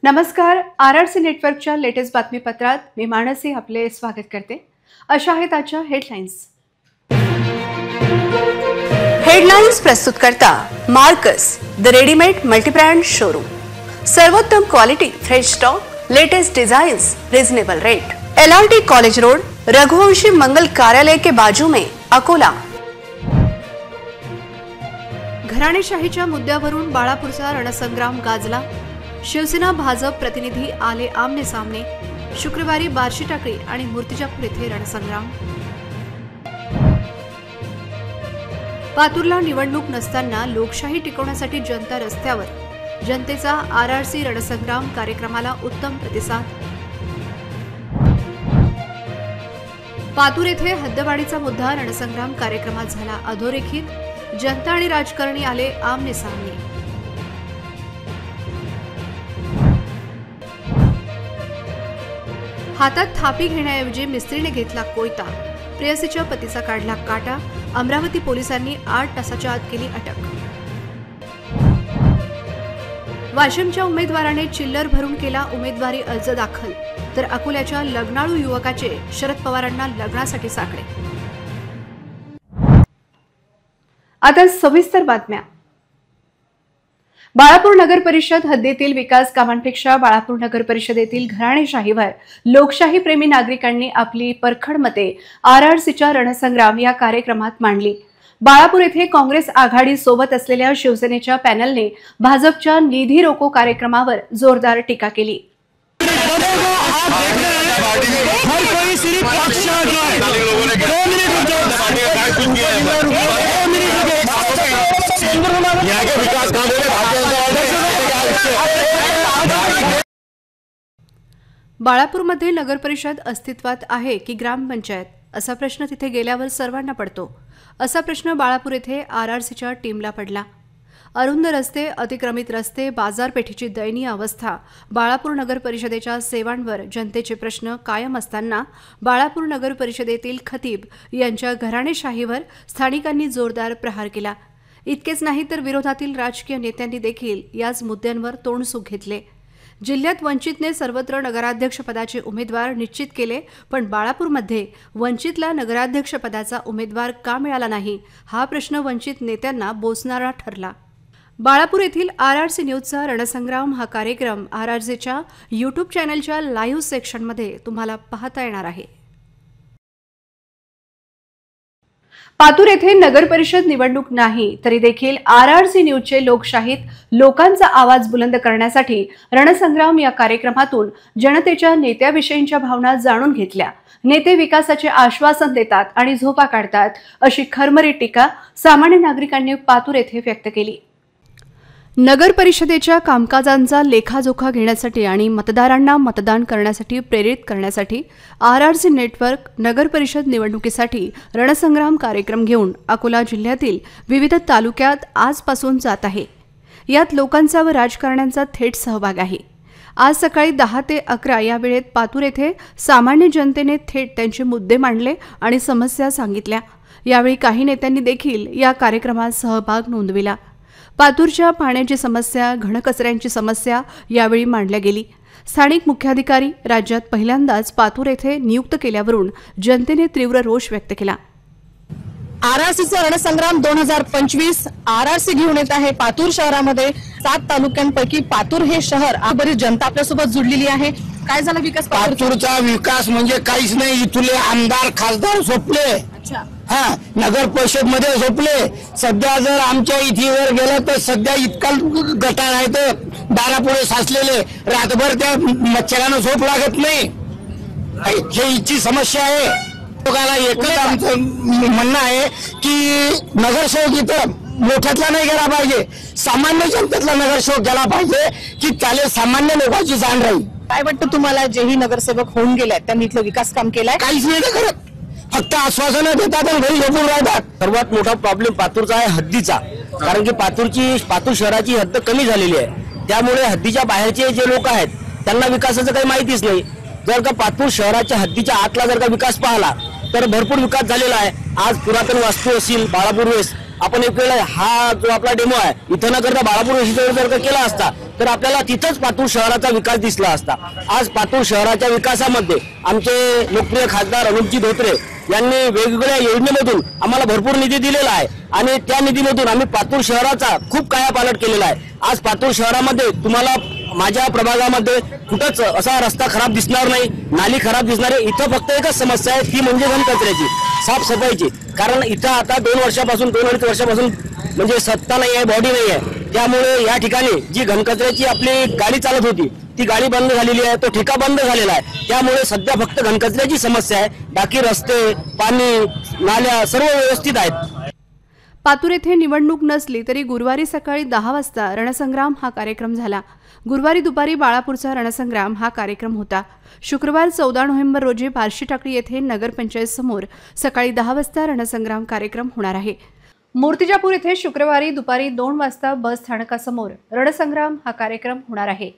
नमस्कार. आरआरसी नेटवर्कच्या लेटेस्ट बातमीपत्रात मी मानसी आपले स्वागत करते. अशा आहेत आजच्या हेडलाईन्स. हेडलाईन्स प्रस्तुत करता Marcus the readymade multibrand showroom. सर्वोत्तम quality, fresh stock, latest designs, reasonable rate. LRT college road, Raghuvanshi Mangal Karyalay के बाजू में, अकोला. घराणेशाहीच्या मुद्द्यावरून बाळापूरचा रणसंग्राम गाजला. शिवसेना भाजप प्रतिनिधी आले आमने सामने. शुक्रवारी बार्शी टाकळी आणि मूर्तिजापूर येथे रणसंग्राम. पातूरला निवडणूक नसताना लोकशाही टिकवण्यासाठी जनता रस्त्यावर. जनतेचा आरआरसी रणसंग्राम कार्यक्रमाला उत्तम प्रतिसाद. पातूर येथे हद्दवाढीचा मुद्दा रणसंग्राम कार्यक्रमात झाला अधोरेखित. जनता आणि राजकारणी आले आमने सामने. हातात थापी घेण्याऐवजी मिस्त्रीने घेतला कोयता. प्रेयसीच्या पतीचा काढला काटा. अमरावती पोलिसांनी 8 तासाच्या आत केली अटक. वाशिमच्या उमेदवाराने चिल्लर भरून केला उमेदवारी अर्ज दाखल. तर अकोल्याच्या लग्नाळू युवकाचे शरद पवारांना लग्नासाठी साकडे. आता सविस्तर बातम्या. बाळापूर नगर परिषद हद्दीतील विकास कामांपेक्षा बाळापूर नगर परिषदेतील घराणेशाहीवर लोकशाही प्रेमी नागरिकांनी आपली परखड मते आरआरसीच्या रणसंग्राम या कार्यक्रमात मांडली. बाळापूर येथे काँग्रेस आघाडी सोबत असलेल्या शिवसेनेच्या पॅनलने भाजपच्या निधी रोको कार्यक्रमावर जोरदार टीका केली. बाळापूरमध्ये नगर परिषद अस्तित्वात आहे की ग्रामपंचायत असा प्रश्न तिथे गेल्यावर सर्वांना पडतो. असा प्रश्न बाळापूर येथे आरआरसीच्या टीमला पडला. अरुंद रस्ते, अतिक्रमित रस्ते, बाजारपेठेची दयनीय अवस्था, बाळापूर नगर परिषदेच्या सेवांवर जनतेचे प्रश्न कायम असताना बाळापूर नगर परिषदेतील खतीब यांच्या घराणेशाहीवर स्थानिकांनी जोरदार प्रहार केला. इतकेच नाही तर विरोधातील राजकीय नेत्यांनी देखील याच मुद्द्यांवर तोंडसुख घेतले. जिल्ह्यात वंचितने सर्वत्र नगराध्यक्षपदाचे उमेदवार निश्चित केले, पण बाळापूरमध्ये वंचितला नगराध्यक्षपदाचा उमेदवार का मिळाला नाही हा प्रश्न वंचित नेत्यांना बोचणारा ठरला. बाळापूर येथील आरआरसी न्यूजचा रणसंग्राम हा कार्यक्रम आरआरसीच्या यूट्यूब चॅनलच्या लाईव्ह सेक्शनमध्ये तुम्हाला पाहता येणार आहे. पातूर येथे नगर परिषद निवडणूक नाही तरी देखील आरआरसी न्यूजचे लोकशाहीत लोकांचा आवाज बुलंद करण्यासाठी रणसंग्राम या कार्यक्रमातून जनतेच्या नेत्याविषयींच्या भावना जाणून घेतल्या. नेते विकासाचे आश्वासन देतात आणि झोपा काढतात अशी खरमरी टीका सामान्य नागरिकांनी पातूर येथे व्यक्त केली. नगर परिषदेच्या कामकाजांचा लेखाजोखा घेण्यासाठी आणि मतदारांना मतदान करण्यासाठी प्रेरित करण्यासाठी आरआरसी नेटवर्क नगर परिषद निवडणुकीसाठी रणसंग्राम कार्यक्रम घेऊन अकोला जिल्ह्यातील विविध तालुक्यात आजपासून जात आहे. यात लोकांचा व राजकारण्यांचा थेट सहभाग आहे. आज सकाळी 10 ते 11 या वेळेत पातूर येथे सामान्य जनतेने थेट त्यांचे मुद्दे मांडले आणि समस्या सांगितल्या. यावेळी काही नेत्यांनी देखील या कार्यक्रमात सहभाग नोंदविला. पातूरच्या पाण्याची समस्या, घनकचऱ्यांची समस्या यावेळी मांडल्या गेली. स्थानिक मुख्याधिकारी राज्यात पहिल्यांदाच पातूर येथे नियुक्त केल्यावरून जनतेने तीव्र रोष व्यक्त केला. आरआरसीचा रणसंग्राम 2025 आरआरसी घेऊन येत आहे पातूर शहरामध्ये. 7 तालुक्यांपैकी पातूर हे शहर बरीच जनता आपल्यासोबत जुडलेली आहे. काय झालं विकास? पातूरचा विकास म्हणजे काहीच नाही. इथले आमदार खासदार झोपले. हा, नगर परिषद मध्ये झोपले. सध्या जर आमच्या इथे जर गेलं तर सध्या इतका गटार आहे तर दारापुढे साचलेले, रातभर त्या मच्छरानं झोप लागत नाही. हे हिची समस्या आहे. लोकांना एकच आमचं म्हणणं आहे की नगरसेवक इथं मोठ्यातला नाही गेला पाहिजे, सामान्य जनतेतला नगरसेवक गेला पाहिजे की त्याला सामान्य लोकांची जाण राहील. काय वाटतं तुम्हाला? जेही नगरसेवक होऊन गेले त्यांनी इथलं विकास काम केलाय? काहीच नाही करत, फक्त आश्वासनं देतात आणि घरी झोपून राहतात. सर्वात मोठा प्रॉब्लेम पातूरचा आहे हद्दीचा. कारण की पातूर शहराची हद्द कमी झालेली आहे. त्यामुळे हद्दीच्या बाहेरचे जे लोक आहेत त्यांना विकासाचं काही माहितीच नाही. जर का पातूर शहराच्या हद्दीच्या आतला जर का विकास पाहिला तर भरपूर विकास झालेला आहे. आज पुरातन वास्तू असतील, बाळापूर वेस आपण एक वेळा हा जो आपला डेमो आहे इथं न करता बाळापूर वेशीजवळ जर का केला असता तर आपल्याला तिथंच पातूर शहराचा विकास दिसला असता। आज पातूर शहराच्या विकासामध्ये आमचे लोकप्रिय खासदार अनुपजी धोत्रे यांनी वेगवेगळ्या योजनेमधून आम्हाला भरपूर निधी दिलेला आहे आणि त्या निधीमधून आम्ही पातूर शहराचा खूप कायापालट केलेला आहे। आज पातूर शहरामध्ये तुम्हाला माझ्या प्रभागामध्ये कुठंच असा रस्ता खराब दिसणार नाही, नाली खराब दिसणार आहे। इथं फक्त एकच समस्या आहे, ती म्हणजे घनकचऱ्याची, साफसफाईची। कारण इथं आता 2-2.5 वर्षापासून म्हणजे सत्ता नाही आहे, बॉडी नाही आहे, त्यामुळे या ठिकाणी जी घनकचऱ्याची आपली गाडी चालत होती ती गाडी बंद झालेली आहे, तो ठेका बंद झालेला आहे। त्यामुळे सध्या फक्त घनकचऱ्याची समस्या आहे, बाकी रस्ते, पाणी, नाल्या सर्व व्यवस्थित आहेत। पातूर येथे निवडणूक नसली तरी गुरुवारी सकाळी 10 वाजता रणसंग्राम हा कार्यक्रम झाला। गुरुवारी दुपारी बाळापूरचा रणसंग्राम हा कार्यक्रम होता। शुक्रवार 14 नोव्हेंबर रोजी बार्शी टाकळी येथे नगरपंचायत समोर सकाळी 10 वाजता रणसंग्राम कार्यक्रम होणार आहे। मूर्तिजापूर येथे शुक्रवारी दुपारी 2 वाजता बस स्थानकासमोर रणसंग्राम हा कार्यक्रम होणार आहे।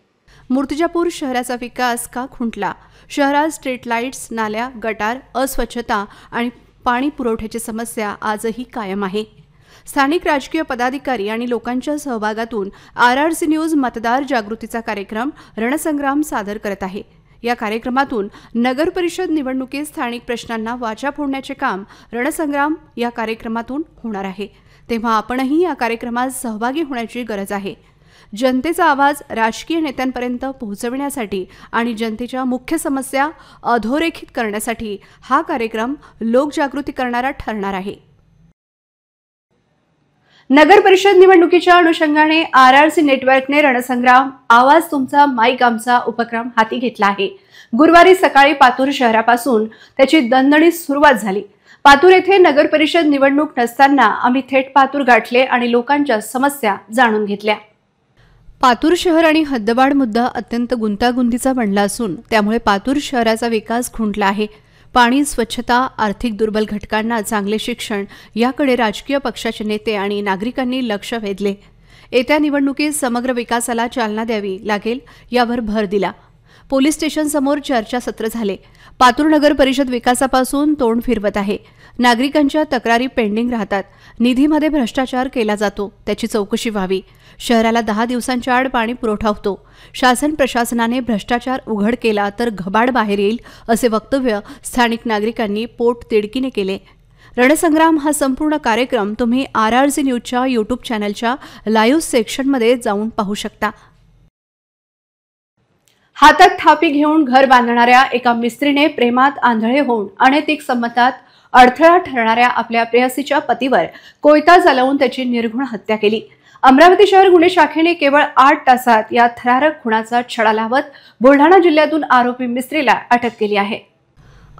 मूर्तिजापूर शहराचा विकास का खुंटला? शहरात स्ट्रीट लाईट्स, नाल्या, गटार, अस्वच्छता आणि पाणी पुरवठ्याची समस्या आजही कायम आहे। स्थानिक राजकीय पदाधिकारी आणि लोकांच्या सहभागातून RRC न्यूज मतदार जागृतीचा कार्यक्रम रणसंग्राम सादर करत आहे। या कार्यक्रमातून नगर परिषद निवडणुकीत स्थानिक प्रश्नांना वाचा फोडण्याचे काम रणसंग्राम या कार्यक्रमातून होणार आहे। तेव्हा आपणही या कार्यक्रमात सहभागी होण्याची गरज आहे। जनतेचा आवाज राजकीय नेत्यांपर्यंत पोहोचविण्यासाठी आणि जनतेच्या मुख्य समस्या अधोरेखित करण्यासाठी हा कार्यक्रम लोकजागृती करणारा ठरणार आहे। नगर परिषद निवडणुकीच्या अनुषंगाने RRC नेटवर्कने रणसंग्राम आवाज तुमचा माईक आमचा उपक्रम हाती घेतला आहे। गुरुवारी सकाळी पातूर शहरापासून त्याची दणदणीत सुरुवात झाली। पातूर येथे नगर परिषद निवडणूक नसताना आम्ही थेट पातूर गाठले आणि लोकांच्या समस्या जाणून घेतल्या। पातूर शहर आणि हद्दवाढ मुद्दा अत्यंत गुंतागुंतीचा बनला असून त्यामुळे पातूर शहराचा विकास खुंटला आहे। पाणी, स्वच्छता, आर्थिक दुर्बल घटकांना चांगले शिक्षण याकडे राजकीय पक्षाचे नेते आणि नागरिकांनी लक्ष वेधले। येत्या निवडणुकीत समग्र विकासाला चालना द्यावी लागेल यावर भर दिला। पोलीस स्टेशन समोर चर्चासत्र झाले। पातूर नगर परिषद विकासापासून तोंड फिरवत आहे। नागरिकांच्या तक्रारी पेंडिंग राहतात। निधीमध्ये भ्रष्टाचार केला जातो, त्याची चौकशी व्हावी। शहराला 10 दिवसांच्या आड पाणी पुरवठा होतो। शासन प्रशासनाने भ्रष्टाचार उघड केला तर घबाड बाहेर येईल असे वक्तव्य स्थानिक नागरिकांनी पोट तिडकीने केले। रणसंग्राम हा संपूर्ण कार्यक्रम तुम्ही RRC न्यूजच्या यूट्यूब चॅनलच्या लाईव्ह सेक्शनमध्ये जाऊन पाहू शकता। हातात थापी घेऊन घर बांधणाऱ्या एका मिस्त्रीने प्रेमात आंधळे होऊन अनैतिक संबंधात अडथळा ठरणाऱ्या आपल्या प्रेयसीच्या पतीवर कोयता चालवून त्याची निर्घृण हत्या केली। अमरावती शहर गुन्हे शाखेने केवळ 8 तासात या थरारक खुनाचा छडा लावत बुलढाणा जिल्ह्यातून आरोपी मिस्त्रीला अटक केली आहे।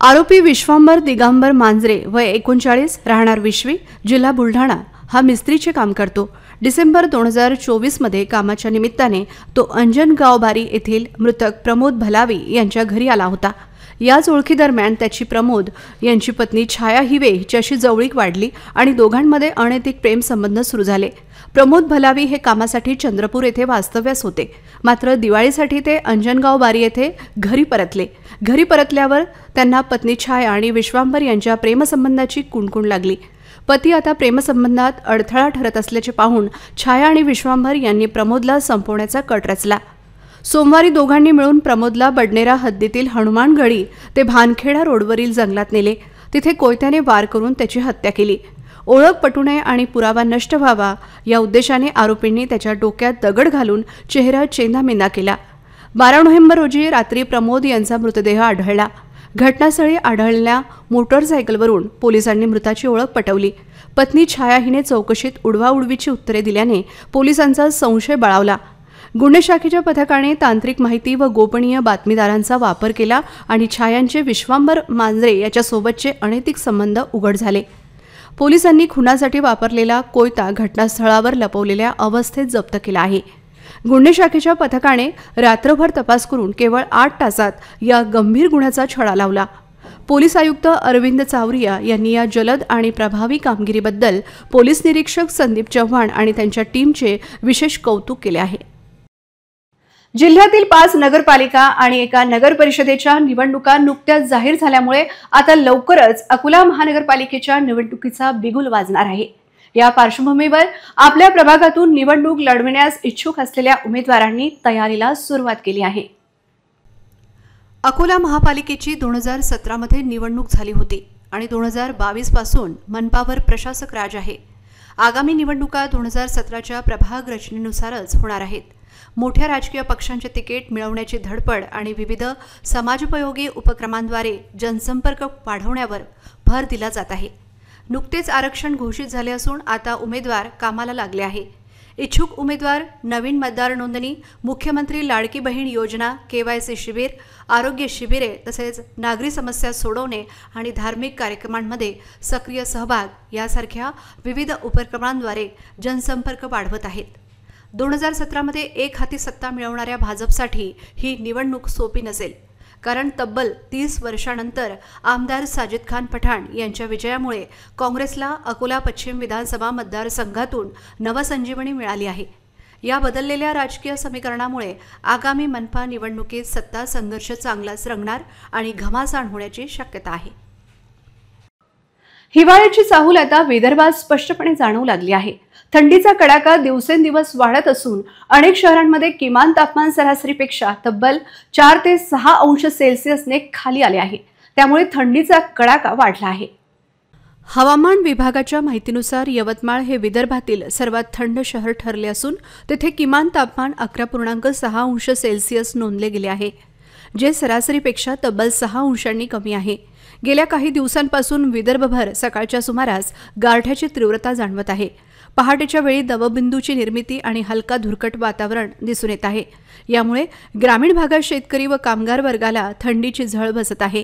आरोपी विश्वांबर दिगंबर मांजरे वय 39 राहणार विश्वी जिल्हा बुलढाणा हा मिस्त्रीचे काम करतो। डिसेंबर 2024 मध्ये कामाच्या निमित्ताने तो अंजनगाव बारी येथील मृतक प्रमोद भलावी यांच्या घरी आला होता। याच ओळखीदरम्यान त्याची प्रमोद यांची पत्नी छाया हिवे हिच्याशी जवळीक वाढली आणि दोघांमध्ये अनैतिक प्रेम संबंध सुरू झाले। प्रमोद भलावी हे कामासाठी चंद्रपूर येथे वास्तव्यास होते, मात्र दिवाळीसाठी ते अंजनगाव बारी येथे घरी परतले। घरी परतल्यावर त्यांना पत्नी छाया आणि विश्वांबर यांच्या प्रेमसंबंधाची कुणकुण लागली। पती आता प्रेमसंबंधात अडथळा ठरत असल्याचे पाहून छाया आणि विश्वांबर यांनी प्रमोदला संपवण्याचा कट रचला। सोमवारी दोघांनी मिळून प्रमोदला बडनेरा हद्दीतील हनुमानगडी ते भानखेडा रोडवरील जंगलात नेले। तिथे कोयत्याने वार करून त्याची हत्या केली। ओळख पटू नये आणि पुरावा नष्ट व्हावा या उद्देशाने आरोपींनी त्याच्या डोक्यात दगड घालून चेहरा चेंदामेंदा केला। 12 नोव्हेंबर रोजी रात्री प्रमोद यांचा मृतदेह आढळला। घटनास्थळी आढळलेल्या मोटरसायकलवरून पोलिसांनी मृताची ओळख पटवली। पत्नी छाया हिने चौकशीत उडवाउडवीची उत्तरे दिल्याने पोलिसांचा संशय बळावला। गुन्हे शाखेच्या पथकाने तांत्रिक माहिती व गोपनीय बातमीदारांचा वापर केला आणि छायांचे विश्वांबर मांजरे याच्यासोबतचे अनैतिक संबंध उघड झाले। पोलिसांनी खुनासाठी वापरलेला कोयता घटनास्थळावर लपवलेल्या अवस्थेत जप्त केला आहे। गुन्हे शाखेच्या पथकाने रात्रभर तपास करून केवळ 8 तासात या गंभीर गुन्ह्याचा छडा लावला। पोलीस आयुक्त अरविंद चावरिया यांनी या जलद आणि प्रभावी कामगिरीबद्दल पोलीस निरीक्षक संदीप चव्हाण आणि त्यांच्या टीमचे विशेष कौतुक केले आहे। जिल्ह्यातील 5 नगरपालिका आणि एका नगर परिषदेच्या निवडणुका नुकत्याच जाहीर झाल्यामुळे आता लवकरच अकोला महानगरपालिकेच्या निवडणुकीचा बिगुल वाजणार आहे। या पार्श्वभूमीवर आपल्या प्रभागातून निवडणूक लढविण्यास इच्छुक असलेल्या उमेदवारांनी तयारीला सुरुवात केली आहे। अकोला महापालिकेची 2017 मध्ये निवडणूक झाली होती आणि 2022 पासून मनपावर प्रशासक राज आहे। आगामी निवडणुका 2017च्या प्रभाग रचनेनुसारच होणार आहेत। मोठ्या राजकीय पक्षांचे तिकीट मिळवण्याची धडपड आणि विविध समाजोपयोगी उपक्रमांद्वारे जनसंपर्क वाढवण्यावर भर दिला जात आहे। नुकतेच आरक्षण घोषित झाले असून आता उमेदवार कामाला लागले आहे। इच्छुक उमेदवार नवीन मतदार नोंदणी, मुख्यमंत्री लाडकी बहीण योजना, केवायसी शिबिर, आरोग्य शिबिरे तसेच नागरी समस्या सोडवणे आणि धार्मिक कार्यक्रमांमध्ये सक्रिय सहभाग यासारख्या विविध उपक्रमांद्वारे जनसंपर्क वाढवत आहेत। 2017 मध्ये एक हाती सत्ता मिळवणाऱ्या भाजपसाठी ही निवडणूक सोपी नसेल, कारण तब्बल 30 वर्षांनंतर आमदार साजिद खान पठाण यांच्या विजयामुळे काँग्रेसला अकोला पश्चिम विधानसभा मतदारसंघातून नवसंजीवनी मिळाली आहे। या बदललेल्या राजकीय समीकरणामुळे आगामी मनपा निवडणुकीत सत्ता संघर्ष चांगलाच रंगणार आणि घमासान होण्याची शक्यता आहे। हिवाळ्याची चाहूल आता विदर्भात स्पष्टपणे जाणवू लागली आहे। थंडीचा कडाका दिवसेंदिवस वाढत असून अनेक शहरांमध्ये किमान तापमान सरासरीपेक्षा तब्बल 4 ते 6 अंश सेल्सिअसने खाली आले आहे। त्यामुळे थंडीचा कडाका वाढला आहे। हवामान विभागाच्या माहितीनुसार यवतमाळ हे विदर्भातील सर्वात थंड शहर ठरले असून तेथे किमान तापमान 11.6 अंश सेल्सिअस नोंदले गेले आहे, जे सरासरीपेक्षा तब्बल 6 अंशांनी कमी आहे। गेल्या काही दिवसांपासून विदर्भभर सकाळच्या सुमारास गारठ्याची तीव्रता जाणवत आहे। पहाटेच्या वेळी दवबिंदूची निर्मिती आणि हलका धुरकट वातावरण दिसून येत आहे। यामुळे ग्रामीण भागात शेतकरी व कामगार वर्गाला थंडीची झळ बसत आहे।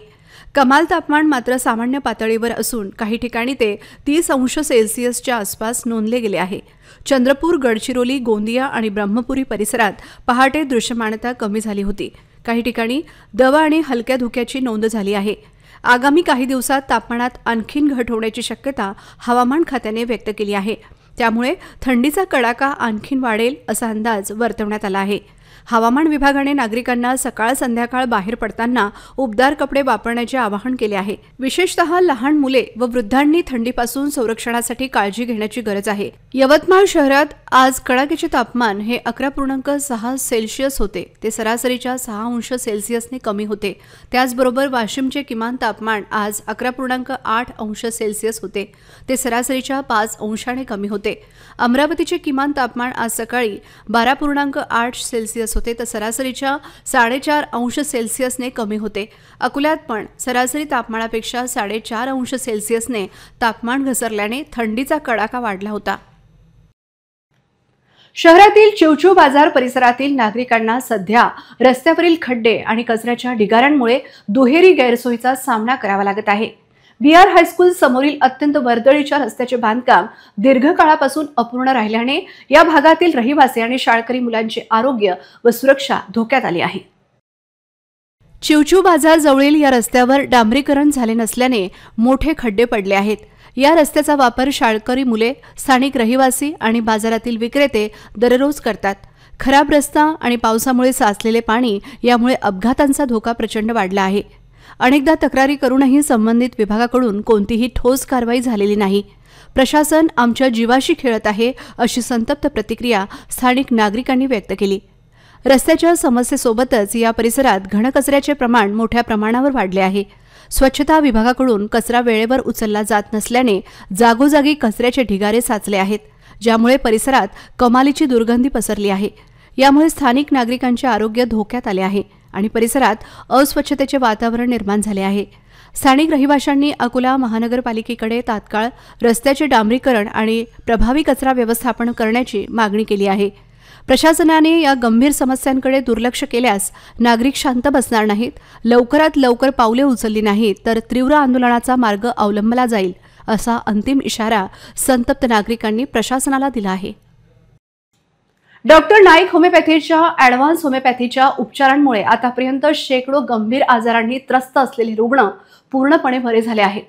कमाल तापमान मात्र सामान्य पातळीवर असून काही ठिकाणी ते 30 अंश सेल्सिअसच्या आसपास नोंदले गेले आहे। चंद्रपूर, गडचिरोली, गोंदिया आणि ब्रह्मपुरी परिसरात पहाटे दृश्यमानता कमी झाली होती। काही ठिकाणी दव आणि हलक्या धुक्याची नोंद झाली आहे। आगामी काही दिवसात तापमानात आणखीन घट होण्याची शक्यता हवामान खात्याने व्यक्त केली आहे। त्यामुळे थंडीचा कडाका आणखीन वाढेल असा अंदाज वर्तवण्यात आला आहे। हवामान विभागाने नागरिकांना सकाळ संध्याकाळ बाहेर पडताना उबदार कपडे वापरण्याचे आवाहन केले आहे। विशेषतः लहान मुले व वृद्धांनी थंडीपासून संरक्षणासाठी काळजी घेण्याची गरज आहे। यवतमाळ शहरात आज कडाक्याचे तापमान हे 11.6 सेल्सिअस होते, ते सरासरीच्या 6 अंश सेल्सिअसने कमी होते। त्याचबरोबर वाशिमचे किमान तापमान आज 11.8 अंश सेल्सिअस होते, ते सरासरीच्या 5 अंशाने कमी होते। अमरावतीचे किमान तापमान आज सकाळी 12.8 सेल्सिअस होते, तर सरासरीच्या 4.5 अंश सेल्सिअसने कमी होते। अकोल्यात पण सरासरी तापमानापेक्षा 4.5 अंश सेल्सिअसने तापमान घसरल्याने थंडीचा कडाका वाढला होता। शहरातील चिवचिव बाजार परिसरातील नागरिकांना सध्या रस्त्यावरील खड्डे आणि कचऱ्याच्या ढिगाऱ्यांमुळे दुहेरी गैरसोयीचा सामना करावा लागत आहे। BR हायस्कूल समोरील अत्यंत वर्दळीच्या रस्त्याचे बांधकाम दीर्घकाळापासून अपूर्ण राहिल्याने या भागातील रहिवासी आणि शाळकरी मुलांचे आरोग्य व सुरक्षा धोक्यात आली आहे। चिवचिव बाजार जवळील या रस्त्यावर डांबरीकरण झाले नसल्याने मोठे खड्डे पडले आहेत। या रस्त्याचा वापर शाळकरी मुले, स्थानिक रहिवासी आणि बाजारातील विक्रेते दररोज करतात। खराब रस्ता आणि पावसामुळे साचलेले पाणी यामुळे अपघातांचा धोका प्रचंड वाढला आहे। अनेकदा तक्रारी करूनही संबंधित विभागाकडून कोणतीही ठोस कारवाई झालेली नाही। प्रशासन आमच्या जीवाशी खेळत आहे अशी संतप्त प्रतिक्रिया स्थानिक नागरिकांनी व्यक्त केली। रस्त्याच्या समस्येसोबतच या परिसरात घनकचऱ्याचे प्रमाण मोठ्या प्रमाणावर वाढले आहे। स्वच्छता विभागाकडून कचरा वेळेवर उचलला जात नसल्याने जागोजागी कचऱ्याचे ढिगारे साचले आहेत, ज्यामुळे परिसरात कमालीची दुर्गंधी पसरली आहे। यामुळे स्थानिक नागरिकांचे आरोग्य धोक्यात आले आहे आणि परिसरात अस्वच्छतेचे वातावरण निर्माण झाले आहे। स्थानिक रहिवाशांनी अकोला महानगरपालिकेकडे तात्काळ रस्त्याचे डांबरीकरण आणि प्रभावी कचरा व्यवस्थापन करण्याची मागणी केली आहे। प्रशासनाने या गंभीर समस्यांकडे दुर्लक्ष केल्यास नागरिक शांत बसणार नाहीत। लवकरात लवकर पावले उचलली नाहीत तर तीव्र आंदोलनाचा मार्ग अवलंबला जाईल असा अंतिम इशारा संतप्त नागरिकांनी प्रशासनाला दिला आहे। डॉक्टर नाईक होमिओपॅथीच्या ॲडव्हान्स होमिओपॅथीच्या उपचारांमुळे आतापर्यंत शेकडो गंभीर आजारांनी त्रस्त असलेले रुग्ण पूर्णपणे बरे झाले आहेत।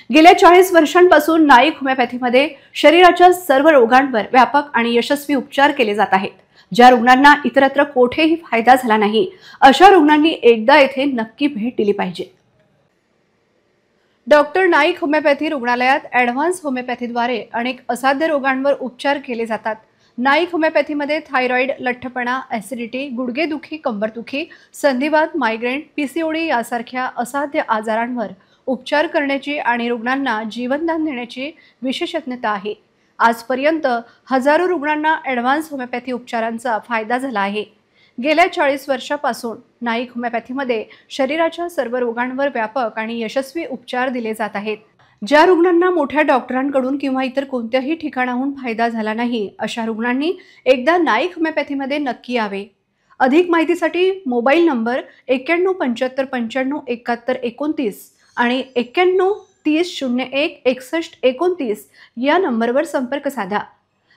गेल्या 40 वर्षांपासून नाईक होमिओपॅथीमध्ये शरीराच्या सर्व रोगांवर व्यापक आणि यशस्वी उपचार केले जात आहेत। ज्या रुग्णांना इतरत्र कोठेही फायदा झाला नाही, अशा रुग्णांनी एकदा येथे नक्की भेट दिली पाहिजे। डॉक्टर नाईक होमिओपॅथी रुग्णालयात ॲडव्हान्स होमिओपॅथीद्वारे अनेक असाध्य रोगांवर उपचार केले जातात। नाईक होमिओपॅथीमध्ये थायरॉइड, लठ्ठपणा, ॲसिडिटी, गुडघेदुखी, कंबरदुखी, संधिवात, मायग्रेन, पीसीओडी यासारख्या असाध्य आजारांवर उपचार करण्याची आणि रुग्णांना जीवनदान देण्याची विशेषज्ञता आहे। आजपर्यंत हजारो रुग्णांना ॲडव्हान्स होमिओपॅथी उपचारांचा फायदा झाला आहे। गेल्या 40 वर्षापासून नाईक होमिओपॅथीमध्ये शरीराच्या सर्व रोगांवर व्यापक आणि यशस्वी उपचार दिले जात आहेत। ज्या रुग्णांना मोठ्या डॉक्टरांकडून किंवा इतर कोणत्याही ठिकाणाहून फायदा झाला नाही, अशा रुग्णांनी एकदा नाईक होमिओपॅथीमध्ये नक्की यावे। अधिक माहितीसाठी मोबाईल नंबर 91 75 95 71 29 आणि 91 30 01 61 29 या नंबरवर संपर्क साधा।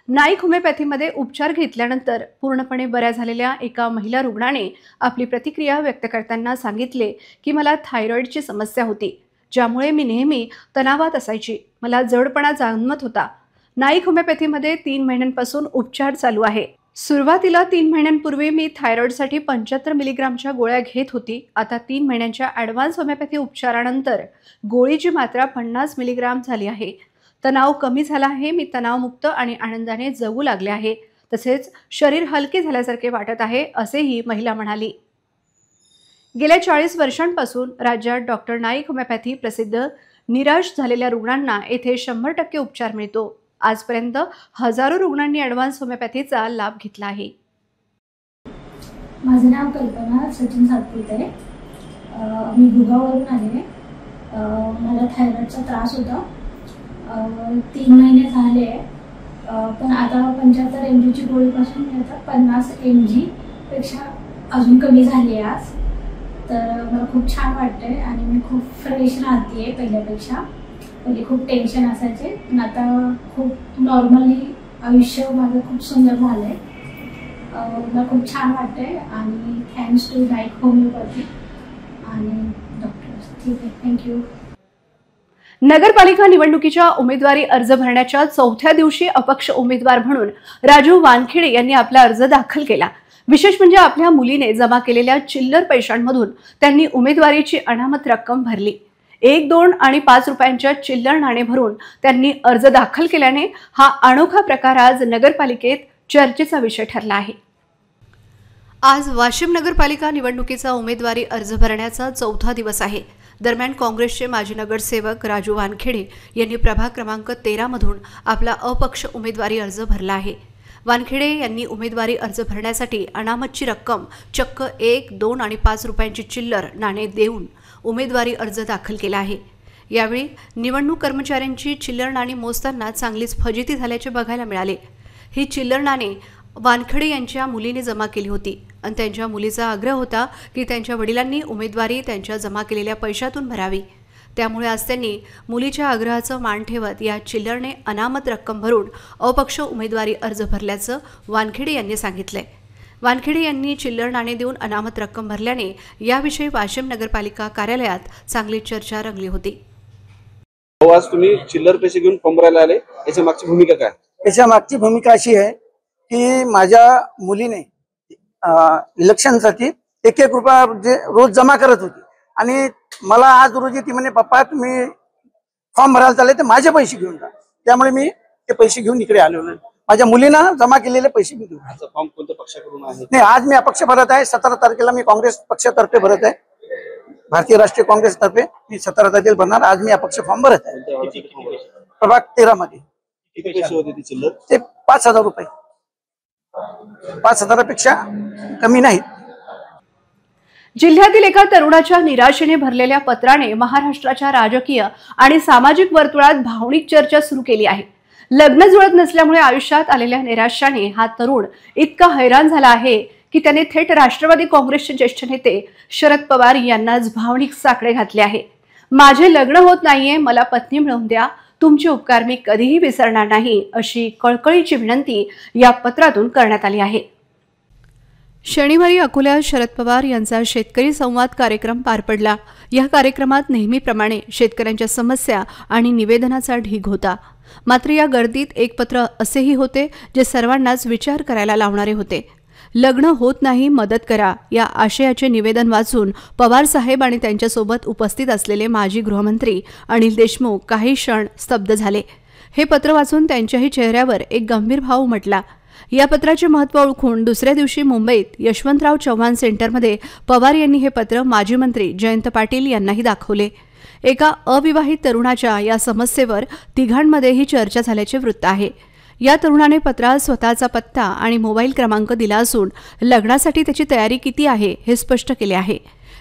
नाईक होमिओपॅथीमध्ये उपचार घेतल्यानंतर पूर्णपणे बऱ्या झालेल्या एका महिला रुग्णाने आपली प्रतिक्रिया व्यक्त करताना सांगितले की मला थायरॉइडची समस्या होती, ज्यामुळे मी नेहमी तणावात असायची। मला जडपणा जाणवत होता। नाईक होमिओपॅथीमध्ये 3 महिन्यांपासून उपचार चालू आहे। सुरुवातीला 3 महिन्यांपूर्वी मी थायरॉइडसाठी 75 मिलीग्रामच्या गोळ्या घेत होती। आता 3 महिन्यांच्या ॲडव्हान्स होमिओपॅथी उपचारानंतर गोळीची मात्रा 50 मिलीग्राम झाली आहे। तणाव कमी झाला आहे। मी तणावमुक्त आणि आनंदाने जगू लागले आहे। तसेच शरीर हलके झाल्यासारखे वाटत आहे, असेही महिला म्हणाली। गेल्या 40 वर्षांपासून राज्यात डॉक्टर नाईक होमिओपॅथी प्रसिद्ध। निराश झालेल्या रुग्णांना येथे 100% उपचार मिळतो। आजपर्यंत हजारो रुग्णांनी ॲडव्हान्स होमिओपॅथीचा लाभ घेतला आहे। माझे नाव कल्पना सचिन सातपुते आहे। मी भुगावरून आले। मला थायरॉइडचा त्रास होता। 3 महिने झाले, पण आता 75 mg ची गोळीपासून मी आता 50 mg पेक्षा अजून कमी झाली आहे आज। तर मला खूप छान वाटतंय आणि मी खूप फ्रेश राहते पहिल्यापेक्षा। पहिले खूप टेन्शन असायचे, पण आता खूप नॉर्मली आयुष्य माझं खूप सुंदर झालंय। मला खूप छान वाटतंय आणि थँक्स टू नाईक होमिओपॅथी आणि डॉक्टर्स। ठीक आहे, थँक्यू। नगरपालिका निवडणुकीच्या उमेदवारी अर्ज भरण्याच्या 4थ्या दिवशी अपक्ष उमेदवार म्हणून राजू वानखेडे यांनी आपला अर्ज दाखल केला। विशेष म्हणजे आपल्या मुलीने जमा केलेल्या चिल्लर पैशांमधून त्यांनी उमेदवारीची अनामत रक्कम भरली। 1, 2 आणि 5 रुपयांच्या चिल्लर नाणे भरून त्यांनी अर्ज दाखल केल्याने हा अनोखा प्रकार आज नगरपालिकेत चर्चेचा विषय ठरला आहे। आज वाशिम नगरपालिका निवडणुकीचा उमेदवारी अर्ज भरण्याचा 4था दिवस आहे। दरम्यान काँग्रेसचे माजी नगरसेवक राजू वानखेडे यांनी प्रभाग क्रमांक 13 मधून आपला अपक्ष उमेदवारी अर्ज भरला आहे। वानखेडे यांनी उमेदवारी अर्ज भरण्यासाठी अनामतची रक्कम चक्क 1, 2 आणि 5 रुपयांची चिल्लर नाणे देऊन उमेदवारी अर्ज दाखल केला आहे। यावेळी निवडणूक कर्मचाऱ्यांची चिल्लर नाणी मोजताना चांगलीच फजिती झाल्याचे बघायला मिळाले। ही चिल्लर नाणे वानखेडे यांच्या मुलीने जमा केली होती आणि त्यांच्या मुलीचा आग्रह होता की त्यांच्या वडिलांनी उमेदवारी त्यांच्या जमा केलेल्या पैशातून भरावी। त्यामुळे आज त्यांनी मुलीच्या आग्रहाचं मान ठेवत या चिल्लरने अनामत रक्कम भरून अपक्ष उमेदवारी अर्ज भरल्याचं वानखेडे यांनी सांगितलंय। वानखेडे यांनी चिल्लर नाणे देऊन अनामत रक्कम भरल्याने याविषयी वाशिम नगरपालिका कार्यालयात चांगली चर्चा रंगली होती। आज तुम्ही चिल्लर पैसे घेऊन फॉर्म भरायला आले, याच्या मागची भूमिका काय? याच्या मागची भूमिका अशी आहे की माझ्या मुलीने इलेक्शनसाठी 1-1 रुपया रोज जमा करत होती आणि मला आज रोजी ती म्हणे पप्पा तुम्ही फॉर्म भरायला चालले तर माझे पैसे घेऊन जा। त्यामुळे मी ते पैसे घेऊन इकडे आलो। माझ्या मुलीनं जमा केलेले पैसे मी घेऊन। फॉर्म कोणत्या पक्षाकडून आहे? नाही, आज मी अपक्ष भरत आहे। 17 तारखेला मी काँग्रेस पक्षातर्फे भरत आहे। भारतीय राष्ट्रीय काँग्रेस तर्फे मी 17 तारखेला भरणार। आज मी अपक्ष फॉर्म भरत आहे। प्रभाग 13 मध्ये। किती पैसे होते ती चिल्लर? ते 5000 रुपये। 5000 पेक्षा कमी नाहीत। जिल्ह्यातील एका तरुणाच्या निराशेने भरलेल्या पत्राने महाराष्ट्राच्या राजकीय आणि सामाजिक वर्तुळात भावनिक चर्चा सुरू केली आहे। लग्न जुळत नसल्यामुळे आयुष्यात आलेल्या निराशाने हा तरुण इतका हैराण झाला आहे की त्याने थेट राष्ट्रवादी काँग्रेसचे ज्येष्ठ नेते शरद पवार यांनाच भावनिक साकडे घातले आहे। माझे लग्न होत नाहीये, मला पत्नी मिळवून द्या, तुमचे उपकार मी कधीही विसरणार नाही, अशी कळकळीची विनंती या पत्रातून करण्यात आली आहे। शनिवारी अकोल्यात शरद पवार यांचा शेतकरी संवाद कार्यक्रम पार पडला। या कार्यक्रमात नेहमीप्रमाणे शेतकऱ्यांच्या समस्या आणि निवेदनाचा ढीग होता। मात्र या गर्दीत एक पत्र असेही होते जे सर्वांनाच विचार करायला लावणारे होते। लग्न होत नाही मदत करा या आशयाचे निवेदन वाचून पवार साहेब आणि त्यांच्यासोबत उपस्थित असलेले माजी गृहमंत्री अनिल देशमुख काही क्षण स्तब्ध झाले. हे पत्र वाचून त्यांच्याही चेहऱ्यावर एक गंभीर भाव उमटला. या पत्राचे महत्त्व ओळखून दुसऱ्या दिवशी मुंबईत यशवंतराव चव्हाण सेंटरमध्ये पवार यांनी हे पत्र माजी मंत्री जयंत पाटील यांनाही दाखवले. एका अविवाहित तरुणाच्या या समस्येवर तिघांमध्येही चर्चा झाल्याचे वृत्त आहे. या तरुणाने पत्रात स्वतःचा पत्ता आणि मोबाईल क्रमांक दिला असून लग्नासाठी त्याची तयारी किती आहे हे स्पष्ट केले आहे.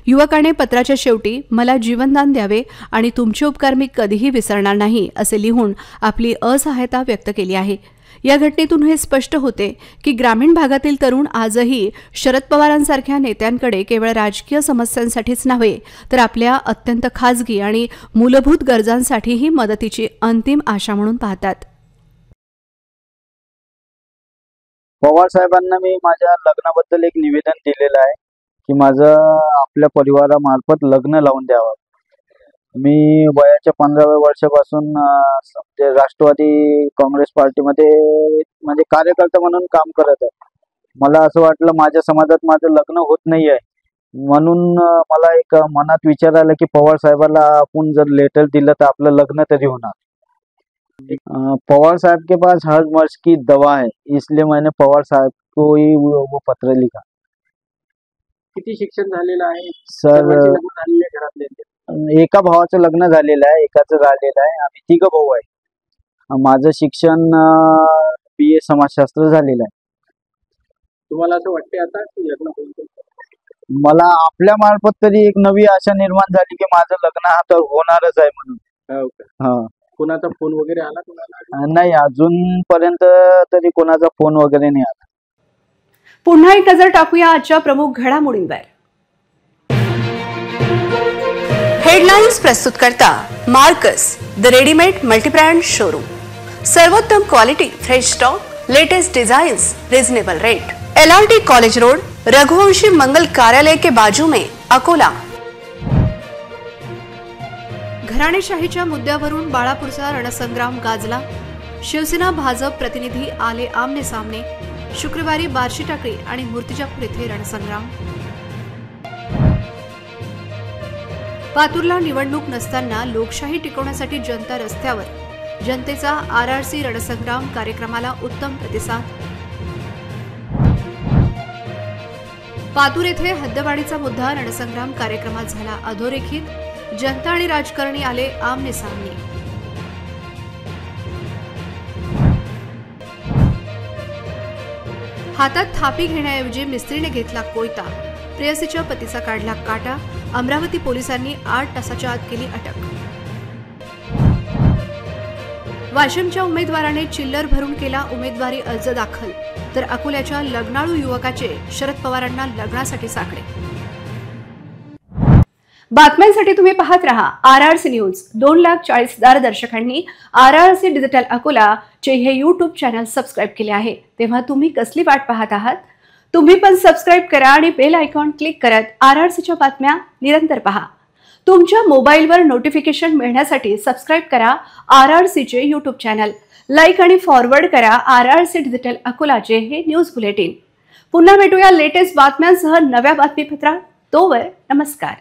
युवकाने पत्राच्या शेवटी मला जीवनदान द्यावे आणि तुमचे उपकार मी कधीही विसरणार नाही असे लिहून आपली असहायता व्यक्त केली आहे. या घटनेतून हे स्पष्ट होते की ग्रामीण भागातील तरुण आजही शरद पवारांसारख्या नेत्यांकडे केवळ राजकीय समस्यांसाठीच नव्हे तर आपल्या अत्यंत खाजगी आणि मूलभूत गरजांसाठीही मदतीची अंतिम आशा म्हणून पाहतात. पवार साहेबांना मी माझ्या लग्नाबद्दल एक निवेदन दिलेलं आहे की माझं आपल्या परिवारामार्फत लग्न लावून द्यावं. मी वयाच्या 15व्या वर्षापासून राष्ट्रवादी काँग्रेस पार्टीमध्ये म्हणजे कार्यकर्ता म्हणून काम करत आहे. मला असं वाटलं माझ्या समाजात माझं लग्न होत नाही आहे, म्हणून मला एक मनात विचार आला की पवार साहेबांना आपण जर लेटर दिलं तर आपलं लग्न तरी होणार. पवार साहब के पास हर मर्ज की दवा है, इसलिए मैंने पवार साहब को ही वो पत्र लिखा. किती शिक्षण झालेलं आहे सर? घरातले एका भावाचं लग्न झालेलं आहे, एकाचं राहिलेलं आहे. आम्ही 3 भाऊ आहे. माझं शिक्षण BA समाजशास्त्र झालेलं आहे. तुम्हाला असं वाटते आता की लग्न होईल? मला आपल्या मार्फत तरी एक नवी आशा निर्माण झाली की माझं लग्न आता होणारच आहे म्हणून. हा. कोणाचा फोन वगैरे आला तुम्हाला? नाही, अजूनपर्यंत तरी कोणाचा फोन वगैरे नाही आला. पुन्हा एक नजर टाकूया आजच्या प्रमुख घडामोडींवर. हेडलाइन्स प्रस्तुत करता Marcus the readymade multibrand showroom. सर्वोत्तम quality, fresh stock, latest designs, reasonable rate. LRT college road, Raghuvanshi Mangal Karyalay के बाजू में, अकोला. घराणेशाहीच्या मुद्द्यावरून बाळापूरचा रणसंग्राम गाजला. शिवसेना भाजप प्रतिनिधी आले आमने सामने. शुक्रवारी बार्शी टाकळी आणि मूर्तिजापूर येथे रणसंग्राम. पातूरला निवडणूक नसताना लोकशाही टिकवण्यासाठी जनता रस्त्यावर. जनतेचा RRC रणसंग्राम कार्यक्रमाला उत्तम प्रतिसाद. पातूर येथे हद्दवाढीचा मुद्दा रणसंग्राम कार्यक्रमात झाला अधोरेखित. जनता आणि राजकारणी आले आमने सामने. हातात थापी घेण्याऐवजी मिस्त्रीने घेतला कोयता. प्रेयसीच्या पतीचा काढला काटा. अमरावती पोलिसांनी 8 तासाच्या आत केली अटक. वाशिमच्या उमेदवाराने चिल्लर भरून केला उमेदवारी अर्ज दाखल. तर अकोल्याच्या लग्नाळू युवकाचे शरद पवारांना लग्नासाठी साकडे. बातम्यांसाठी तुम्ही पाहत रहा RRC news. 2,40,000 दर्शकांनी RRC digital Akola चे हे YouTube चॅनल सबस्क्राईब केले आहे. तेव्हा तुम्ही कसली वाट पाहत आहात? तुम्ही पण सबस्क्राईब करा आणि बेल आयकॉन क्लिक करत RRCच्या बातम्या निरंतर पहा. तुमच्या मोबाईलवर नोटिफिकेशन मिळण्यासाठी सबस्क्राईब करा RRCचे YouTube चॅनल. लाईक आणि फॉरवर्ड करा RRC डिजिटल अकोलाचे हे न्यूज बुलेटिन. पुन्हा भेटूया लेटेस्ट बातम्यांसह नव्या बातमीपत्रात. तोवर नमस्कार.